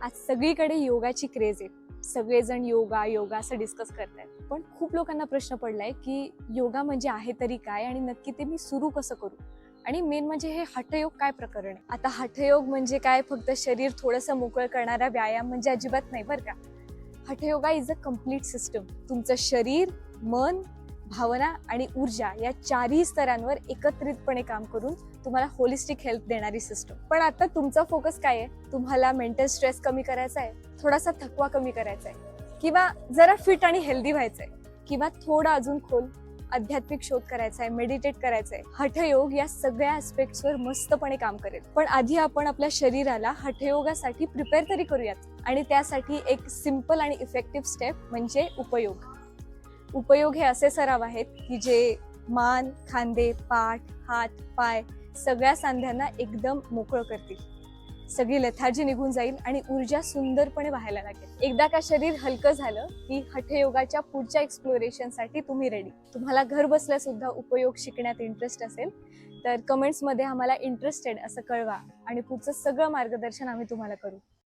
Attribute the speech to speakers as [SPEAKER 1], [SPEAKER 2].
[SPEAKER 1] आज सगळीकडे योगाची क्रेज आहे. सगळेजण योगा योगा असं डिस्कस करतायत. पण खूप लोकांना प्रश्न पडलाय की योगा म्हणजे आहे तरी काय आणि नक्की ते मी सुरू कसं करू. आणि मेन म्हणजे हे हठयोग काय प्रकरण आहे. आता हठयोग म्हणजे काय, फक्त शरीर थोडंसं मोकळं करणारा व्यायाम म्हणजे अजिबात नाही बरं का. हठयोगा इज अ कम्प्लीट सिस्टम. तुमचं शरीर, मन, भावना आणि ऊर्जा या चारही स्तरांवर एकत्रितपणे काम करून तुम्हाला होलिस्टिक हेल्थ देणारी सिस्टम. पण आता तुमचा फोकस काय आहे? तुम्हाला मेंटल स्ट्रेस कमी करायचा आहे, थोडासा थकवा कमी करायचा आहे, किंवा जरा फिट आणि हेल्दी व्हायचंय, किंवा थोडा अजून खोल आध्यात्मिक शोध करायचा आहे, मेडिटेट करायचंय. हठयोग या सगळ्या ऍस्पेक्ट्सवर मस्तपणे काम करेल. पण आधी आपण आपल्या शरीराला हठयोगासाठी प्रिपेअर तरी करूयात. आणि त्यासाठी एक सिंपल आणि इफेक्टिव्ह स्टेप म्हणजे उपयोग. उपयोग हे असे सराव आहेत की जे मान, खांदे, पाठ, हात, पाय सगळ्या सांध्यांना एकदम मोकळं करतील. सगळी लेथार्जी निघून जाईल आणि ऊर्जा सुंदरपणे व्हायला लागेल. एकदा का शरीर हलकं झालं की हठयोगाच्या पुढच्या एक्सप्लोरेशनसाठी तुम्ही रेडी. तुम्हाला घर बसल्या सुद्धा उपयोग शिकण्यात इंटरेस्ट असेल तर कमेंट्समध्ये आम्हाला इंटरेस्टेड असं कळवा आणि पुढचं सगळं मार्गदर्शन आम्ही तुम्हाला करू.